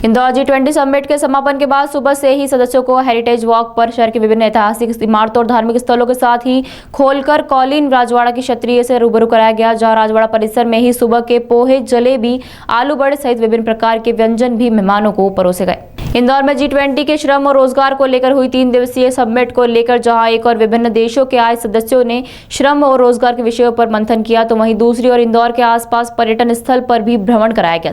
Indore G20 summit के समापन के बाद सुबह से ही सदस्यों को हेरिटेज वॉक पर शहर की विभिन्न ऐतिहासिक इमारतों और धार्मिक स्थलों के साथ ही खोलकर कौलीन राजवाड़ा की क्षत्रिय से रूबरू कराया गया, जहां राजवाड़ा परिसर में ही सुबह के पोहे, जलेबी, आलू बड़े सहित विभिन्न प्रकार के व्यंजन भी मेहमानों को परोसे गए। इंदौर में G20 के श्रम और रोजगार को लेकर हुई 3 दिवसीय समिट को लेकर जहां एक और विभिन्न देशों के आए सदस्यों ने श्रम और रोजगार के विषयों पर मंथन किया, तो वहीं दूसरी ओर इंदौर के आसपास पर्यटन स्थल पर भी भ्रमण कराया गया।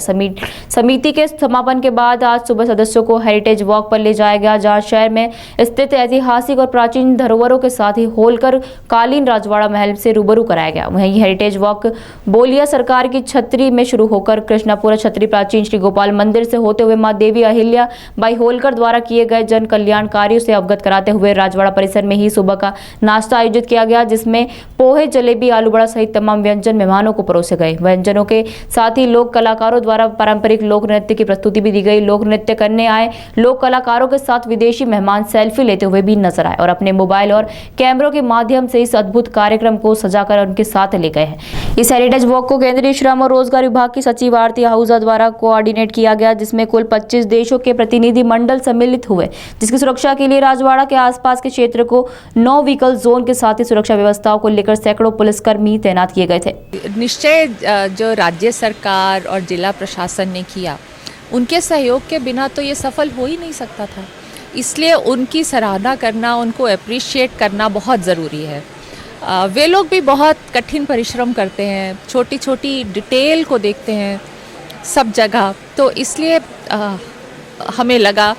समिति के समापन के बाद आज सुबह सदस्यों को हेरिटेज वॉक पर ले जाया गया, जहां शहर में स्थित ऐतिहासिक और प्राचीन धरोहरों के साथ ही होलकर कालीन राजवाड़ा महल से रूबरू कराया गया। वहीं हेरिटेज वॉक बोलिया सरकार की छतरी में शुरू होकर कृष्णापुरा छतरी, प्राचीन श्री गोपाल मंदिर से होते हुए मां देवी अहिल्या बाई होलकर द्वारा किए गए जन कल्याण कार्यों से अवगत कराते हुए राजवाड़ा परिसर में ही सुबह का नाश्ता आयोजित किया गया, जिसमें पोहे, जलेबी, आलू बड़ा सहित तमाम व्यंजन मेहमानों को परोसे गए। व्यंजनों के साथ ही लोक कलाकारों द्वारा पारंपरिक लोक नृत्य की प्रस्तुति भी दी गई। लोक नृत्य करने आए लोक कलाकारों के साथ विदेशी मेहमान सेल्फी लेते हुए भी नजर आए और अपने मोबाइल और कैमरों के माध्यम से इस अद्भुत कार्यक्रम को सजाकर उनके साथ ले गए हैं। इस हेरिटेज वॉक को केंद्रीय श्रम और रोजगार विभाग की सचिव आरती आहूजा द्वारा कोऑर्डिनेट किया गया, जिसमें कुल 25 देशों के प्रतिनिधि मंडल सम्मिलित हुए, जिसकी सुरक्षा के लिए राजवाड़ा के आसपास के क्षेत्र को 9 व्हीकल जोन के साथ ही सुरक्षा व्यवस्थाओं को लेकर सैकड़ों पुलिसकर्मी तैनात किए गए थे। निश्चय जो राज्य सरकार और जिला प्रशासन ने किया, उनके सहयोग के बिना तो ये सफल हो ही नहीं सकता था, इसलिए उनकी सराहना करना, उनको अप्रिशिएट करना बहुत ज़रूरी है। वे लोग भी बहुत कठिन परिश्रम करते हैं, छोटी छोटी डिटेल को देखते हैं सब जगह, तो इसलिए हमें लगा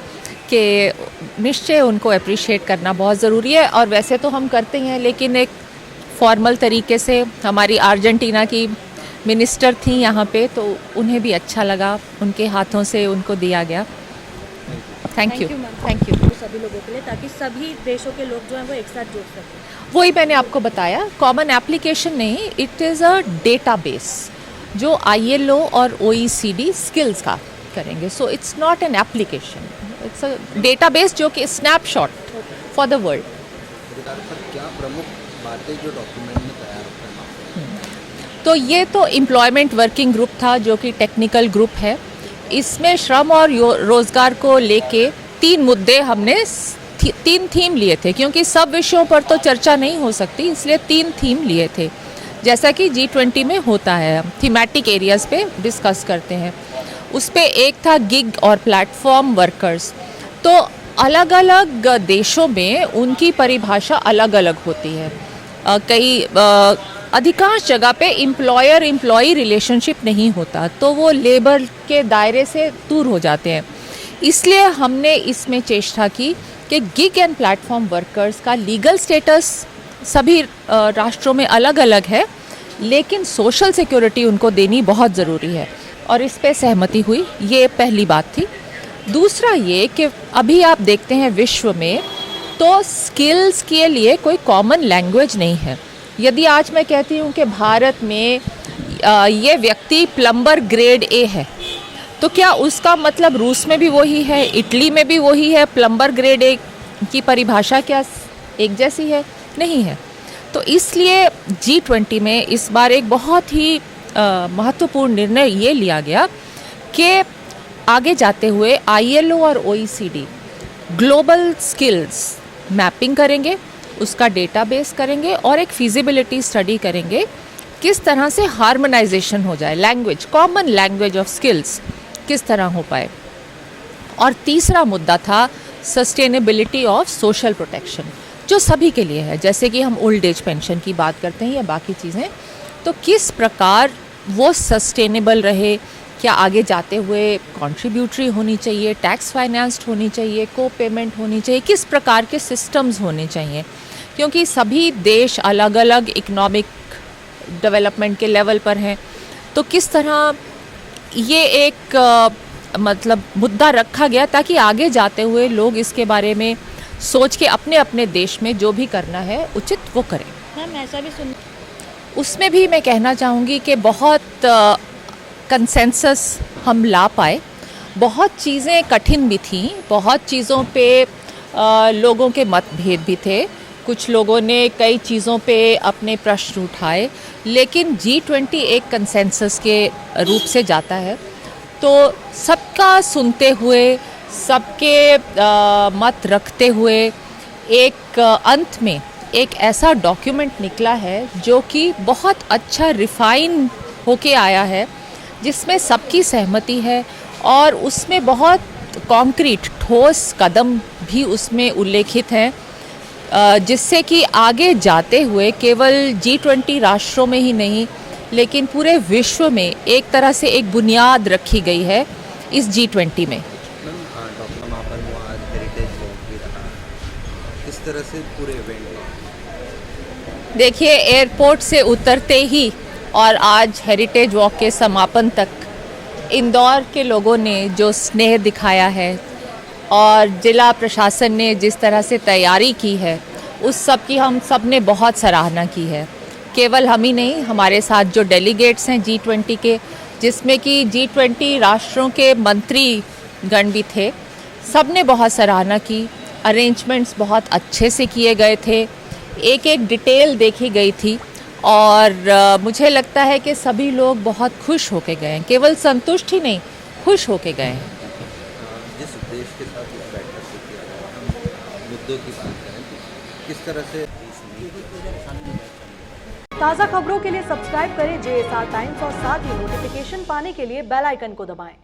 कि निश्चय उनको अप्रिशिएट करना बहुत ज़रूरी है। और वैसे तो हम करते हैं, लेकिन एक फॉर्मल तरीके से हमारी अर्जेंटीना की मिनिस्टर थी यहाँ पे, तो उन्हें भी अच्छा लगा, उनके हाथों से उनको दिया गया। Thank you. थैंक यू सभी लोगों के लिए, ताकि सभी देशों के लोग जो हैं वो एक साथ जुड़ सकें। वही मैंने आपको बताया, कॉमन एप्लीकेशन नहीं, इट इज़ अ डेटाबेस जो ILO और OECD स्किल्स का करेंगे। So it's not an application, it's a database जो कि स्नैपशॉट फॉर द वर्ल्ड। क्या प्रमुख बातें जो डॉक्यूमेंट में तैयार करना? तो ये तो एम्प्लॉयमेंट वर्किंग ग्रुप था, जो कि टेक्निकल ग्रुप है। इसमें श्रम और रोजगार को लेके 3 मुद्दे हमने 3 थीम लिए थे, क्योंकि सब विषयों पर तो चर्चा नहीं हो सकती, इसलिए 3 थीम लिए थे, जैसा कि G20 में होता है, थीमेटिक एरियाज़ पे डिस्कस करते हैं। उस पे एक था गिग और प्लेटफॉर्म वर्कर्स। तो अलग अलग देशों में उनकी परिभाषा अलग अलग होती है। अधिकांश जगह पे एम्प्लॉयर एम्प्लॉई रिलेशनशिप नहीं होता, तो वो लेबर के दायरे से दूर हो जाते हैं। इसलिए हमने इसमें चेष्टा की कि गिग एंड प्लेटफॉर्म वर्कर्स का लीगल स्टेटस सभी राष्ट्रों में अलग अलग है, लेकिन सोशल सिक्योरिटी उनको देनी बहुत ज़रूरी है, और इस पे सहमति हुई। ये पहली बात थी। दूसरा ये कि अभी आप देखते हैं विश्व में तो स्किल्स के लिए कोई कॉमन लैंग्वेज नहीं है। यदि आज मैं कहती हूँ कि भारत में ये व्यक्ति प्लम्बर ग्रेड A है, तो क्या उसका मतलब रूस में भी वही है, इटली में भी वही है? प्लम्बर ग्रेड A की परिभाषा क्या एक जैसी है? नहीं है। तो इसलिए G20 में इस बार एक बहुत ही महत्वपूर्ण निर्णय ये लिया गया कि आगे जाते हुए ILO और OECD ग्लोबल स्किल्स मैपिंग करेंगे, उसका डेटाबेस करेंगे और एक फिजिबिलिटी स्टडी करेंगे, किस तरह से हार्मोनाइजेशन हो जाए, language, common language of skills किस तरह हो पाए। और तीसरा मुद्दा था सस्टेनेबिलिटी ऑफ सोशल प्रोटेक्शन, जो सभी के लिए है, जैसे कि हम ओल्ड एज पेंशन की बात करते हैं या बाकी चीज़ें, तो किस प्रकार वो सस्टेनेबल रहे, क्या आगे जाते हुए कंट्रीब्यूटरी होनी चाहिए, टैक्स फाइनेंस्ड होनी चाहिए, को पेमेंट होनी चाहिए, किस प्रकार के सिस्टम्स होने चाहिए, क्योंकि सभी देश अलग अलग इकोनॉमिक डेवलपमेंट के लेवल पर हैं। तो किस तरह ये एक मतलब मुद्दा रखा गया ताकि आगे जाते हुए लोग इसके बारे में सोच के अपने अपने देश में जो भी करना है उचित वो करें। मैम ऐसा भी सुन, उसमें भी मैं कहना चाहूँगी कि बहुत कंसेंसस हम ला पाए। बहुत चीज़ें कठिन भी थीं, बहुत चीज़ों पे लोगों के मतभेद भी थे, कुछ लोगों ने कई चीज़ों पे अपने प्रश्न उठाए, लेकिन G20 एक कंसेंसस के रूप से जाता है। तो सबका सुनते हुए, सबके मत रखते हुए एक अंत में एक ऐसा डॉक्यूमेंट निकला है जो कि बहुत अच्छा रिफाइन होके आया है, जिसमें सबकी सहमति है और उसमें बहुत कॉन्क्रीट ठोस कदम भी उसमें उल्लेखित हैं, जिससे कि आगे जाते हुए केवल G20 राष्ट्रों में ही नहीं लेकिन पूरे विश्व में एक तरह से एक बुनियाद रखी गई है इस G20 में। मैम डॉक्टर समापन हुआ, आज हेरिटेज वॉक भी रहा, किस तरह से पूरे इवेंट में? देखिए, एयरपोर्ट से उतरते ही और आज हेरिटेज वॉक के समापन तक इंदौर के लोगों ने जो स्नेह दिखाया है और जिला प्रशासन ने जिस तरह से तैयारी की है, उस सब की हम सब ने बहुत सराहना की है। केवल हम ही नहीं, हमारे साथ जो डेलीगेट्स हैं G20 के, जिसमें कि G20 राष्ट्रों के मंत्री गण भी थे, सब ने बहुत सराहना की। अरेंजमेंट्स बहुत अच्छे से किए गए थे, एक एक डिटेल देखी गई थी और मुझे लगता है कि सभी लोग बहुत खुश होके गए हैं, केवल संतुष्ट ही नहीं, खुश होके गए हैं। जिस उद्देश्य के साथ इस बैठक को किया गया, हम मुद्दों की बात करें तो किस तरह से ताज़ा खबरों के लिए सब्सक्राइब करें JSR टाइम्स और साथ ही नोटिफिकेशन पाने के लिए बेल आइकन को दबाएं।